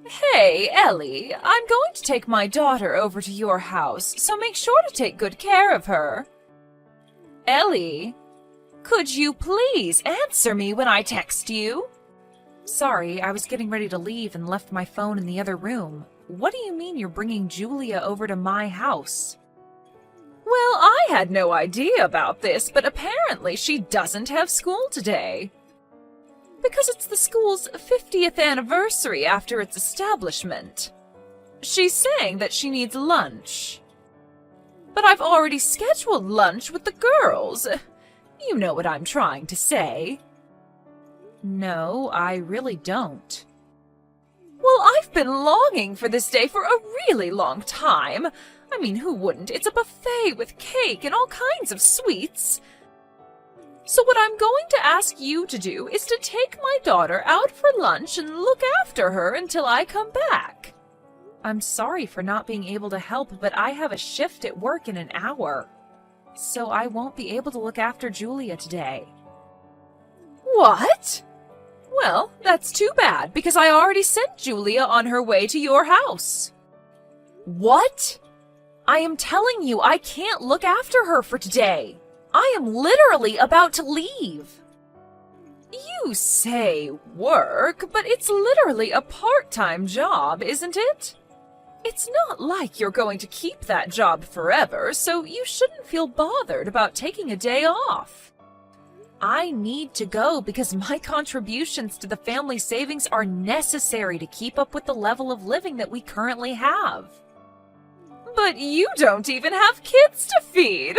Hey, Ellie, I'm going to take my daughter over to your house, so make sure to take good care of her. Ellie, could you please answer me when I text you? Sorry, I was getting ready to leave and left my phone in the other room. What do you mean you're bringing Julia over to my house? Well, I had no idea about this, but apparently she doesn't have school today. Because it's the school's 50th anniversary after its establishment. She's saying that she needs lunch. But I've already scheduled lunch with the girls. You know what I'm trying to say. No, I really don't. Well, I've been longing for this day for a really long time. I mean, who wouldn't? It's a buffet with cake and all kinds of sweets. So what I'm going to ask you to do is to take my daughter out for lunch and look after her until I come back. I'm sorry for not being able to help, but I have a shift at work in an hour. So I won't be able to look after Julia today. What? Well, that's too bad, because I already sent Julia on her way to your house. What? I am telling you, I can't look after her for today. I am literally about to leave. You say work, but it's literally a part-time job, isn't it? It's not like you're going to keep that job forever, so you shouldn't feel bothered about taking a day off. I need to go because my contributions to the family savings are necessary to keep up with the level of living that we currently have. But you don't even have kids to feed!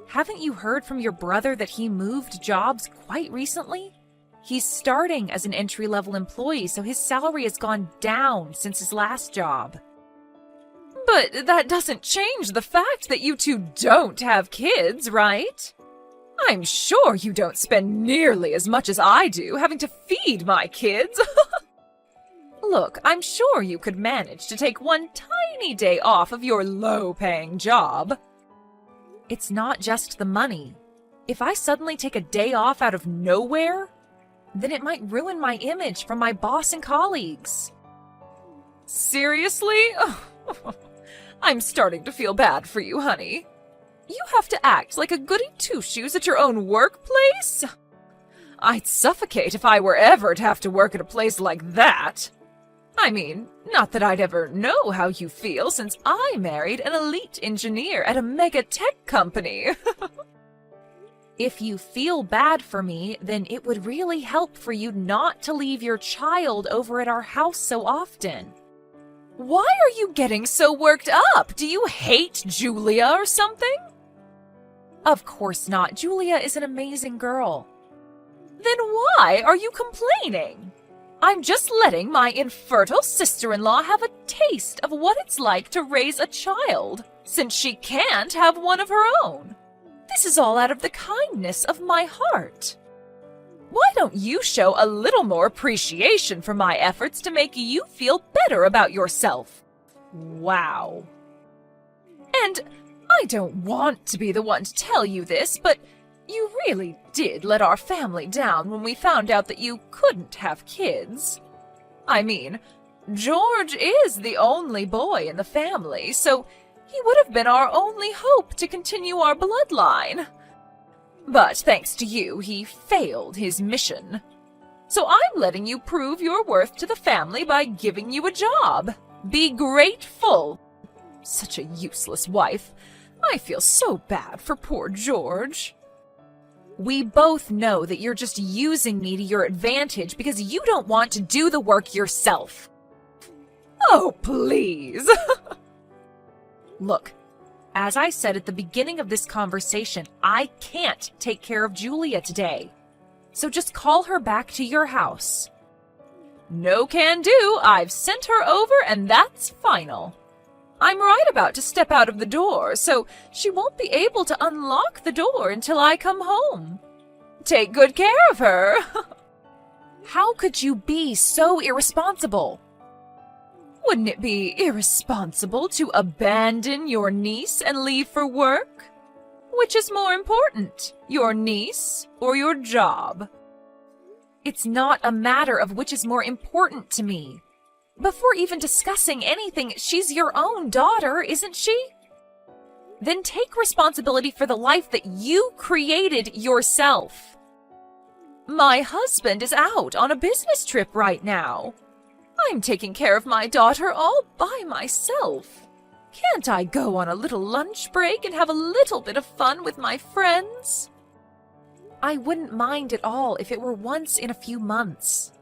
Haven't you heard from your brother that he moved jobs quite recently? He's starting as an entry-level employee, so his salary has gone down since his last job. But that doesn't change the fact that you two don't have kids, right? I'm sure you don't spend nearly as much as I do having to feed my kids. Look, I'm sure you could manage to take one tiny day off of your low-paying job. It's not just the money. If I suddenly take a day off out of nowhere, then it might ruin my image from my boss and colleagues. Seriously? I'm starting to feel bad for you, honey. You have to act like a goody two-shoes at your own workplace? I'd suffocate if I were ever to have to work at a place like that. I mean, not that I'd ever know how you feel since I married an elite engineer at a mega tech company. If you feel bad for me, then it would really help for you not to leave your child over at our house so often. Why are you getting so worked up? Do you hate Julia or something? Of course not. Julia is an amazing girl. Then why are you complaining? I'm just letting my infertile sister-in-law have a taste of what it's like to raise a child, since she can't have one of her own. This is all out of the kindness of my heart. Why don't you show a little more appreciation for my efforts to make you feel better about yourself? Wow. And I don't want to be the one to tell you this, but you really did let our family down when we found out that you couldn't have kids. I mean, George is the only boy in the family, so he would have been our only hope to continue our bloodline. But thanks to you, he failed his mission. So I'm letting you prove your worth to the family by giving you a job. Be grateful. Such a useless wife. I feel so bad for poor George. We both know that you're just using me to your advantage because you don't want to do the work yourself. Oh, please. Look, as I said at the beginning of this conversation, I can't take care of Julia today. So just call her back to your house. No can do. I've sent her over and that's final. I'm right about to step out of the door, so she won't be able to unlock the door until I come home. Take good care of her. How could you be so irresponsible? Wouldn't it be irresponsible to abandon your niece and leave for work? Which is more important, your niece or your job? It's not a matter of which is more important to me. Before even discussing anything, she's your own daughter, isn't she? Then take responsibility for the life that you created yourself. My husband is out on a business trip right now. I'm taking care of my daughter all by myself. Can't I go on a little lunch break and have a little bit of fun with my friends? I wouldn't mind at all if it were once in a few months.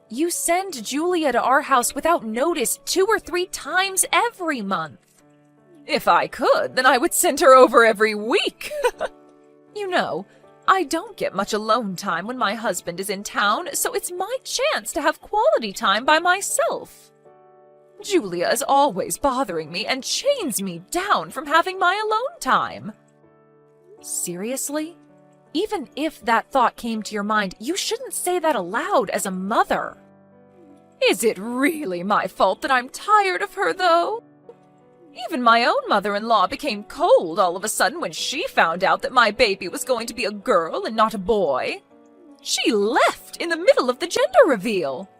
You send Julia to our house without notice 2 or 3 times every month. If I could, then I would send her over every week. You know, I don't get much alone time when my husband is in town, so it's my chance to have quality time by myself. Julia is always bothering me and chains me down from having my alone time. Seriously? Even if that thought came to your mind, you shouldn't say that aloud as a mother. Is it really my fault that I'm tired of her, though? Even my own mother-in-law became cold all of a sudden when she found out that my baby was going to be a girl and not a boy. She left in the middle of the gender reveal.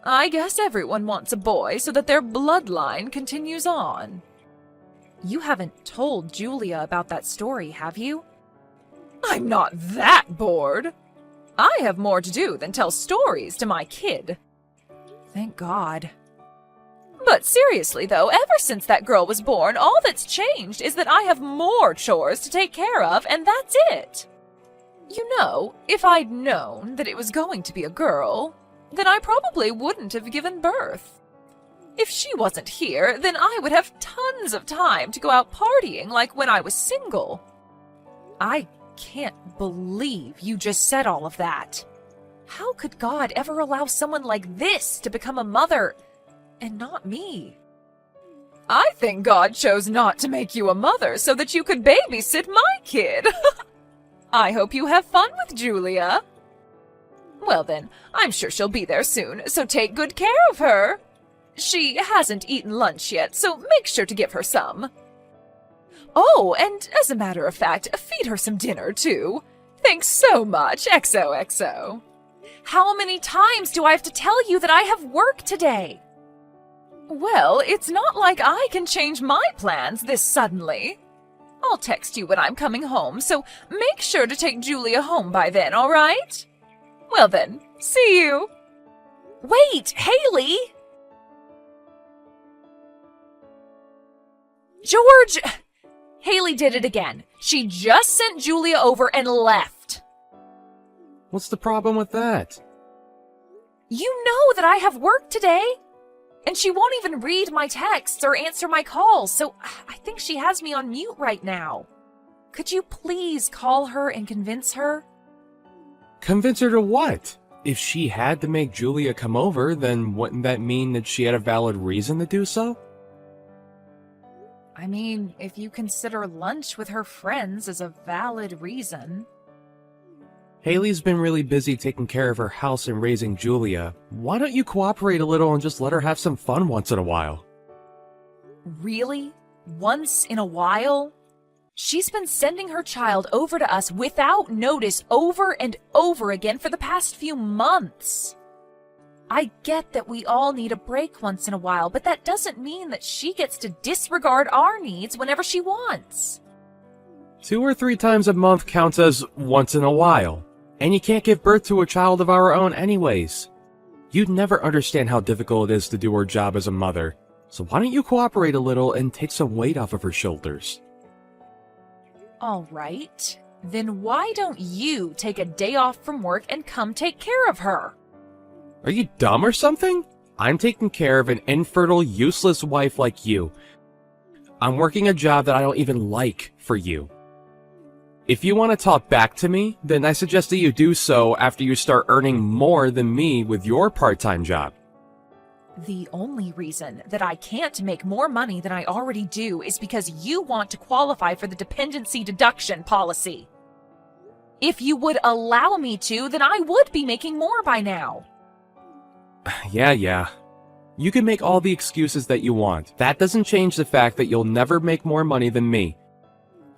I guess everyone wants a boy so that their bloodline continues on. You haven't told Julia about that story, have you? I'm not that bored. I have more to do than tell stories to my kid. Thank God. But seriously, though, ever since that girl was born, all that's changed is that I have more chores to take care of, and that's it. You know, if I'd known that it was going to be a girl, then I probably wouldn't have given birth. If she wasn't here, then I would have tons of time to go out partying like when I was single. I can't believe you just said all of that. How could God ever allow someone like this to become a mother? And not me. I think God chose not to make you a mother so that you could babysit my kid. I hope you have fun with Julia. Well then, I'm sure she'll be there soon, so take good care of her. She hasn't eaten lunch yet, so make sure to give her some. Oh, and as a matter of fact, feed her some dinner too. Thanks so much, XOXO. How many times do I have to tell you that I have work today? Well, it's not like I can change my plans this suddenly. I'll text you when I'm coming home, so make sure to take Julia home by then, all right? Well then, see you. Wait, Haley! George! Haley did it again. She just sent Julia over and left. What's the problem with that? You know that I have work today. And she won't even read my texts or answer my calls, so I think she has me on mute right now. Could you please call her and convince her? Convince her to what? If she had to make Julia come over, then wouldn't that mean that she had a valid reason to do so? I mean, if you consider lunch with her friends as a valid reason. Haley's been really busy taking care of her house and raising Julia. Why don't you cooperate a little and just let her have some fun once in a while? Really? Once in a while? She's been sending her child over to us without notice over and over again for the past few months. I get that we all need a break once in a while, but that doesn't mean that she gets to disregard our needs whenever she wants. 2 or 3 times a month counts as once in a while. And you can't give birth to a child of our own anyways. You'd never understand how difficult it is to do her job as a mother. So why don't you cooperate a little and take some weight off of her shoulders? All right. Then why don't you take a day off from work and come take care of her? Are you dumb or something? I'm taking care of an infertile, useless wife like you. I'm working a job that I don't even like for you. If you want to talk back to me, then I suggest that you do so after you start earning more than me with your part-time job. The only reason that I can't make more money than I already do is because you want to qualify for the dependency deduction policy. If you would allow me to, then I would be making more by now. Yeah. You can make all the excuses that you want. That doesn't change the fact that you'll never make more money than me.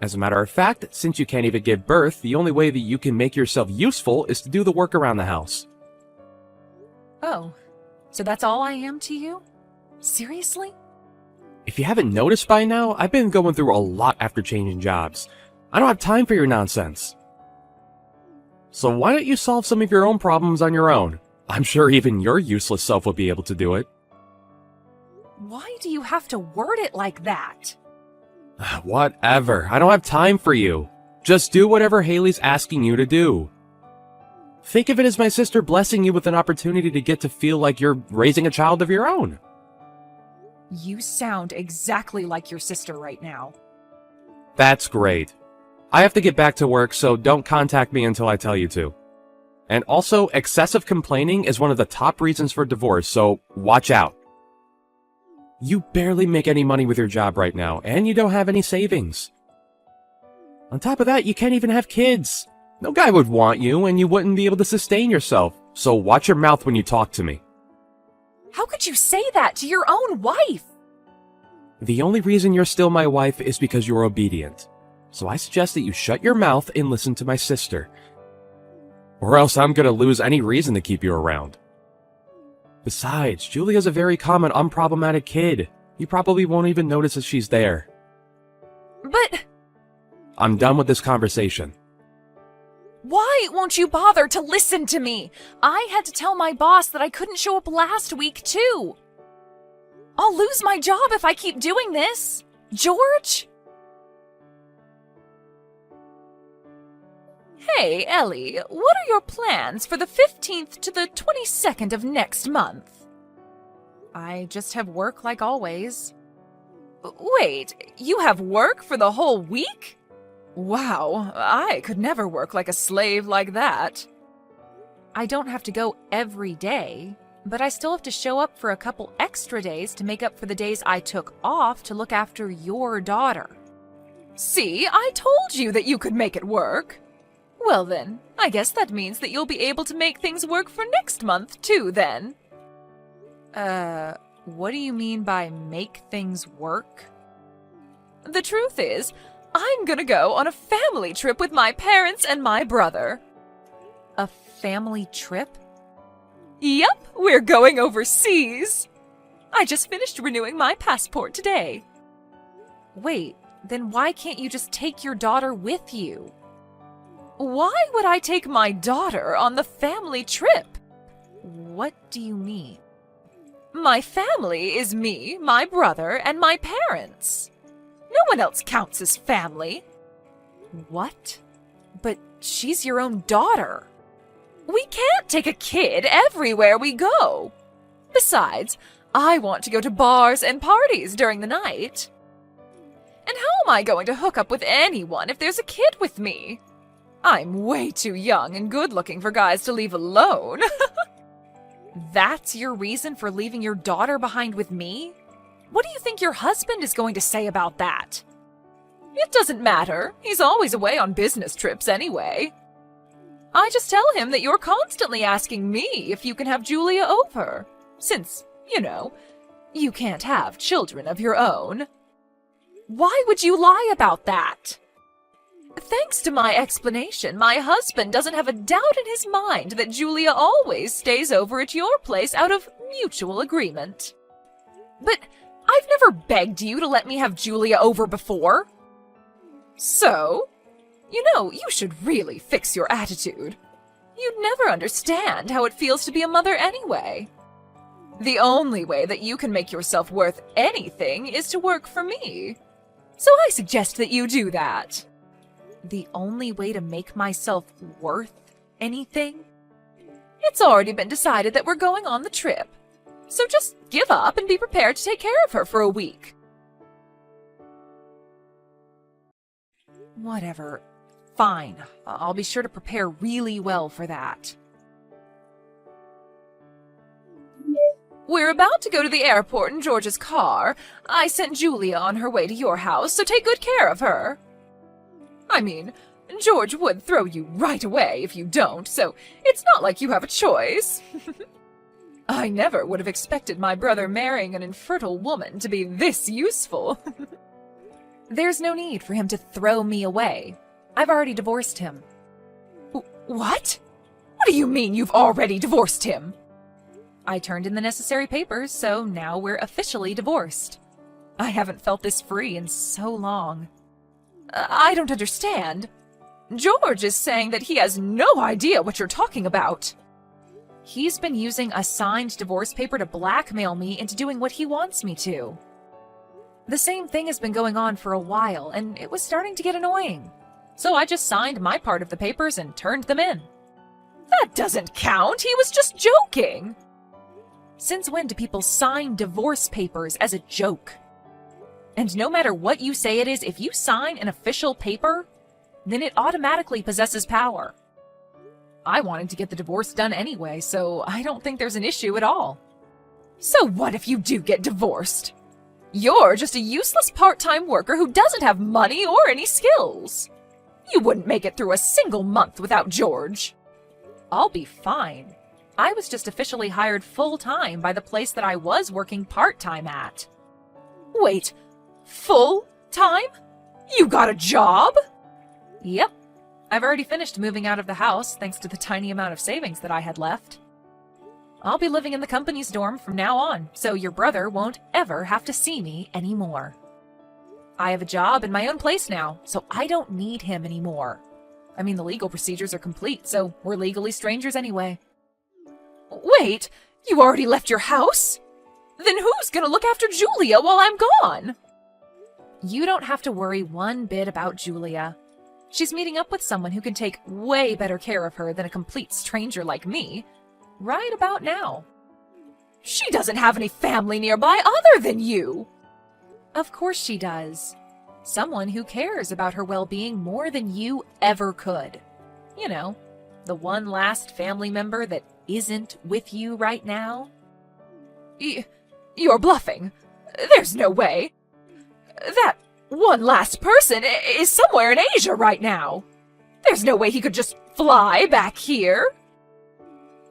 As a matter of fact, since you can't even give birth, the only way that you can make yourself useful is to do the work around the house. Oh, So that's all I am to you? Seriously? If you haven't noticed by now, I've been going through a lot after changing jobs. I don't have time for your nonsense. So why don't you solve some of your own problems on your own? I'm sure even your useless self would be able to do it. Why do you have to word it like that? Whatever. I don't have time for you. Just do whatever Haley's asking you to do. Think of it as my sister blessing you with an opportunity to get to feel like you're raising a child of your own. You sound exactly like your sister right now. That's great. I have to get back to work, so don't contact me until I tell you to. And also, excessive complaining is one of the top reasons for divorce, so watch out. You barely make any money with your job right now, and you don't have any savings. On top of that, you can't even have kids. No guy would want you, and you wouldn't be able to sustain yourself, so watch your mouth when you talk to me. How could you say that to your own wife? The only reason you're still my wife is because you're obedient. So I suggest that you shut your mouth and listen to my sister. Or else I'm gonna lose any reason to keep you around. Besides, Julia's a very calm and unproblematic kid. You probably won't even notice if she's there. But... I'm done with this conversation. Why won't you bother to listen to me? I had to tell my boss that I couldn't show up last week, too. I'll lose my job if I keep doing this. George? Hey, Ellie, what are your plans for the 15th to the 22nd of next month? I just have work like always. Wait, you have work for the whole week? Wow, I could never work like a slave like that. I don't have to go every day, but I still have to show up for a couple extra days to make up for the days I took off to look after your daughter. See, I told you that you could make it work. Well then, I guess that means that you'll be able to make things work for next month too then. What do you mean by make things work? The truth is, I'm gonna go on a family trip with my parents and my brother. A family trip? Yep, we're going overseas. I just finished renewing my passport today. Wait, then why can't you just take your daughter with you? Why would I take my daughter on the family trip? What do you mean? My family is me, my brother, and my parents. No one else counts as family. What? But she's your own daughter. We can't take a kid everywhere we go. Besides, I want to go to bars and parties during the night. And how am I going to hook up with anyone if there's a kid with me? I'm way too young and good-looking for guys to leave alone. That's your reason for leaving your daughter behind with me? What do you think your husband is going to say about that? It doesn't matter. He's always away on business trips anyway. I just tell him that you're constantly asking me if you can have Julia over, since, you know, you can't have children of your own. Why would you lie about that? Thanks to my explanation, my husband doesn't have a doubt in his mind that Julia always stays over at your place out of mutual agreement. But I've never begged you to let me have Julia over before. So, you know, you should really fix your attitude. You'd never understand how it feels to be a mother anyway. The only way that you can make yourself worth anything is to work for me. So I suggest that you do that. The only way to make myself worth anything? It's already been decided that we're going on the trip. So just give up and be prepared to take care of her for a week. Whatever. Fine. I'll be sure to prepare really well for that. We're about to go to the airport in George's car. I sent Julia on her way to your house, so take good care of her. I mean, George would throw you right away if you don't, so it's not like you have a choice. I never would have expected my brother marrying an infertile woman to be this useful. There's no need for him to throw me away. I've already divorced him. What? What do you mean you've already divorced him? I turned in the necessary papers, so now we're officially divorced. I haven't felt this free in so long. I don't understand. George is saying that he has no idea what you're talking about. He's been using a signed divorce paper to blackmail me into doing what he wants me to. The same thing has been going on for a while, and it was starting to get annoying. So I just signed my part of the papers and turned them in. That doesn't count. He was just joking. Since when do people sign divorce papers as a joke? And no matter what you say it is, if you sign an official paper, then it automatically possesses power. I wanted to get the divorce done anyway, so I don't think there's an issue at all. So what if you do get divorced? You're just a useless part-time worker who doesn't have money or any skills. You wouldn't make it through a single month without George. I'll be fine. I was just officially hired full-time by the place that I was working part-time at. Wait, full-time? You got a job? Yep. I've already finished moving out of the house thanks to the tiny amount of savings that I had left. I'll be living in the company's dorm from now on, so your brother won't ever have to see me anymore. I have a job in my own place now, so I don't need him anymore. I mean, the legal procedures are complete, so we're legally strangers anyway. Wait, you already left your house? Then who's gonna look after Julia while I'm gone? You don't have to worry one bit about Julia. She's meeting up with someone who can take way better care of her than a complete stranger like me, right about now. She doesn't have any family nearby other than you. Of course she does. Someone who cares about her well-being more than you ever could. You know, the one last family member that isn't with you right now. You're bluffing. There's no way. That one last person is somewhere in Asia right now. There's no way he could just fly back here.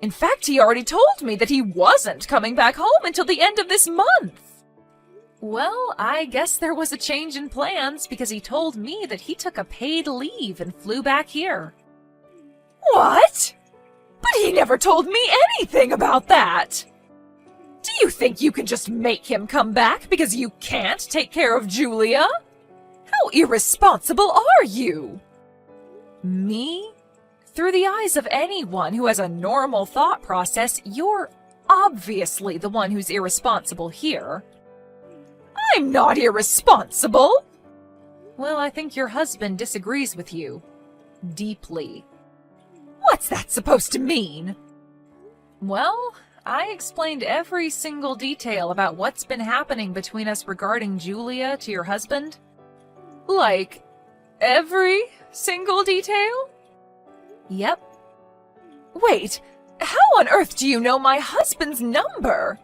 In fact, he already told me that he wasn't coming back home until the end of this month. Well, I guess there was a change in plans because he told me that he took a paid leave and flew back here. What? But he never told me anything about that. Do you think you can just make him come back because you can't take care of Julia? How irresponsible are you? Me? Through the eyes of anyone who has a normal thought process, you're obviously the one who's irresponsible here. I'm not irresponsible! Well, I think your husband disagrees with you. Deeply. What's that supposed to mean? Well, I explained every single detail about what's been happening between us regarding Julia to your husband. Like, every single detail? Yep. Wait, how on earth do you know my husband's number?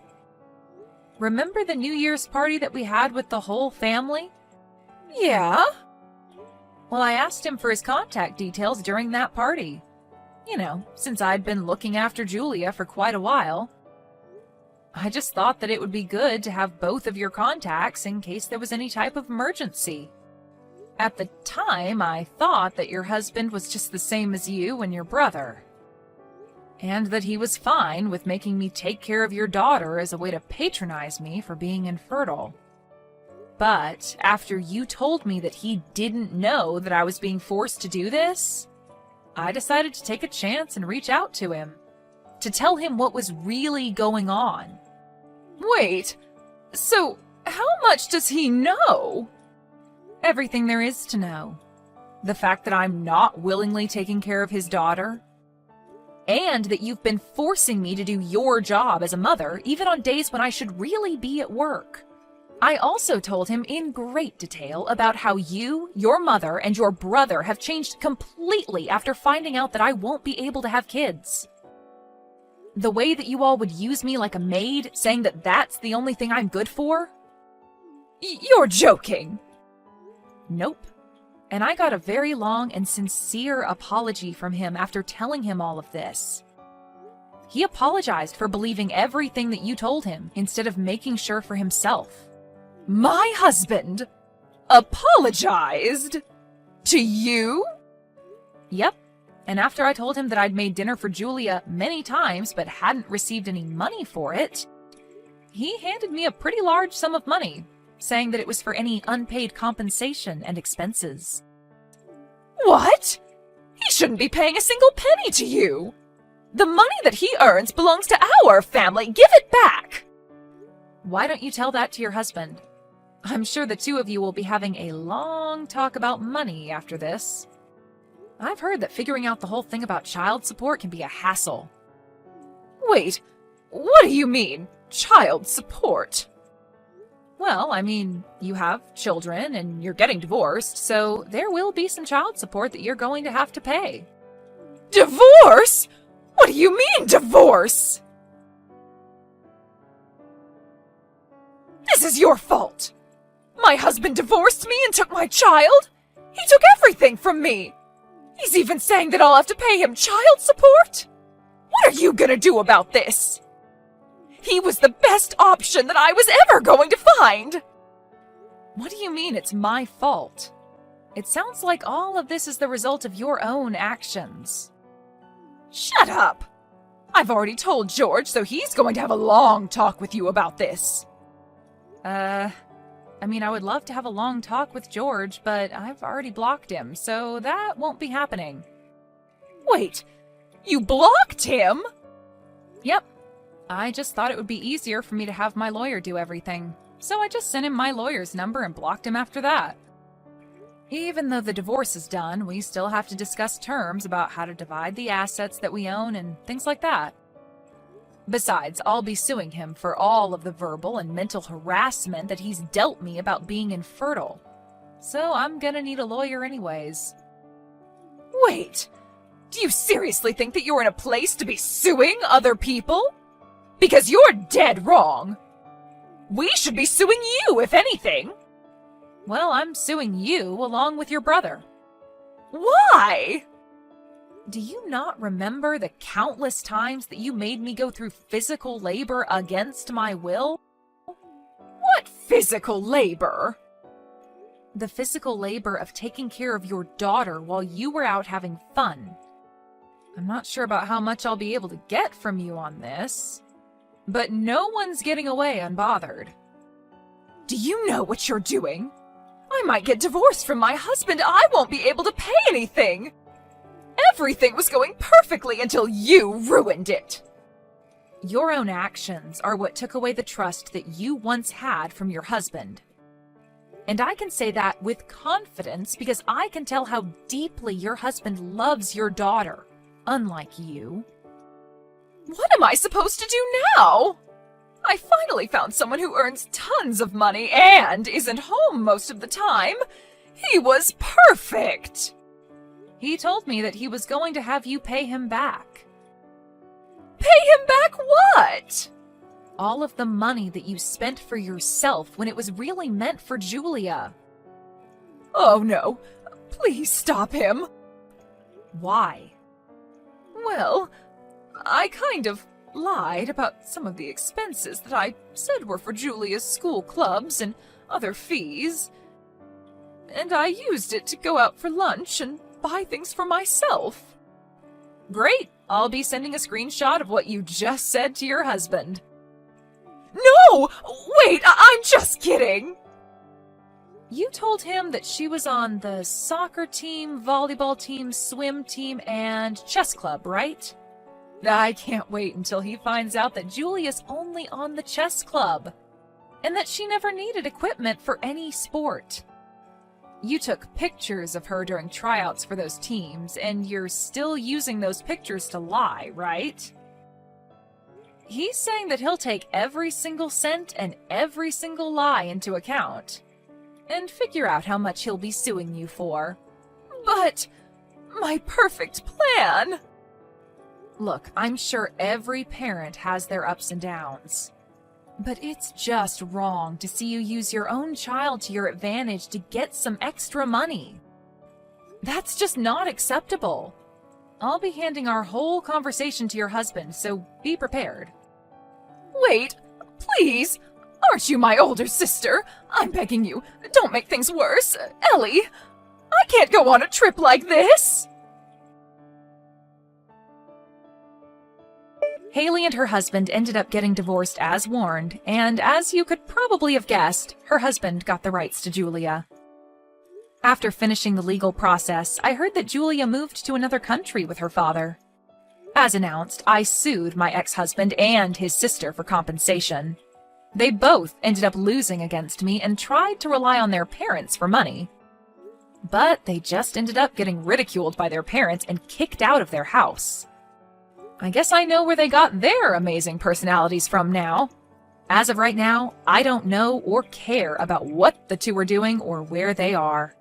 Remember the New Year's party that we had with the whole family? Yeah. Well, I asked him for his contact details during that party. You know, since I'd been looking after Julia for quite a while. I just thought that it would be good to have both of your contacts in case there was any type of emergency. At the time, I thought that your husband was just the same as you and your brother. And that he was fine with making me take care of your daughter as a way to patronize me for being infertile. But after you told me that he didn't know that I was being forced to do this, I decided to take a chance and reach out to him, to tell him what was really going on. Wait, so how much does he know? Everything there is to know. The fact that I'm not willingly taking care of his daughter, and that you've been forcing me to do your job as a mother, even on days when I should really be at work. I also told him in great detail about how you, your mother, and your brother have changed completely after finding out that I won't be able to have kids. The way that you all would use me like a maid, saying that that's the only thing I'm good for? You're joking! Nope. And I got a very long and sincere apology from him after telling him all of this. He apologized for believing everything that you told him instead of making sure for himself. My husband apologized? To you? Yep. And after I told him that I'd made dinner for Julia many times but hadn't received any money for it, he handed me a pretty large sum of money, saying that it was for any unpaid compensation and expenses. What? He shouldn't be paying a single penny to you. The money that he earns belongs to our family. Give it back. Why don't you tell that to your husband? I'm sure the two of you will be having a long talk about money after this. I've heard that figuring out the whole thing about child support can be a hassle. Wait, what do you mean, child support? Well, I mean, you have children and you're getting divorced, so there will be some child support that you're going to have to pay. Divorce? What do you mean, divorce? This is your fault. My husband divorced me and took my child. He took everything from me. He's even saying that I'll have to pay him child support. What are you gonna do about this? He was the best option that I was ever going to find. What do you mean it's my fault? It sounds like all of this is the result of your own actions. Shut up. I've already told George, so he's going to have a long talk with you about this. I mean, I would love to have a long talk with George, but I've already blocked him, so that won't be happening. Wait, you blocked him? Yep. I just thought it would be easier for me to have my lawyer do everything, so I just sent him my lawyer's number and blocked him after that. Even though the divorce is done, we still have to discuss terms about how to divide the assets that we own and things like that. Besides, I'll be suing him for all of the verbal and mental harassment that he's dealt me about being infertile. So I'm gonna need a lawyer anyways. Wait, do you seriously think that you're in a place to be suing other people? Because you're dead wrong. We should be suing you, if anything. Well, I'm suing you along with your brother. Why? Do you not remember the countless times that you made me go through physical labor against my will? What physical labor? The physical labor of taking care of your daughter while you were out having fun. I'm not sure about how much I'll be able to get from you on this, but no one's getting away unbothered. Do you know what you're doing? I might get divorced from my husband. I won't be able to pay anything. Everything was going perfectly until you ruined it. Your own actions are what took away the trust that you once had from your husband. And I can say that with confidence because I can tell how deeply your husband loves your daughter, unlike you. What am I supposed to do now? I finally found someone who earns tons of money and isn't home most of the time. He was perfect. He told me that he was going to have you pay him back. Pay him back what? All of the money that you spent for yourself when it was really meant for Julia. Oh no, please stop him. Why? Well, I kind of lied about some of the expenses that I said were for Julia's school clubs and other fees. And I used it to go out for lunch and buy things for myself. Great! I'll be sending a screenshot of what you just said to your husband. No! Wait, I'm just kidding! You told him that she was on the soccer team, volleyball team, swim team, and chess club, right? I can't wait until he finds out that Julia's only on the chess club, and that she never needed equipment for any sport. You took pictures of her during tryouts for those teams, and you're still using those pictures to lie, right? He's saying that he'll take every single cent and every single lie into account, and figure out how much he'll be suing you for. But my perfect plan! Look, I'm sure every parent has their ups and downs. But it's just wrong to see you use your own child to your advantage to get some extra money. That's just not acceptable. I'll be handing our whole conversation to your husband, so be prepared. Wait, please! Aren't you my older sister? I'm begging you, don't make things worse. Ellie, I can't go on a trip like this! Haley and her husband ended up getting divorced as warned, and as you could probably have guessed, her husband got the rights to Julia. After finishing the legal process, I heard that Julia moved to another country with her father. As announced, I sued my ex-husband and his sister for compensation. They both ended up losing against me and tried to rely on their parents for money. But they just ended up getting ridiculed by their parents and kicked out of their house. I guess I know where they got their amazing personalities from now. As of right now, I don't know or care about what the two are doing or where they are.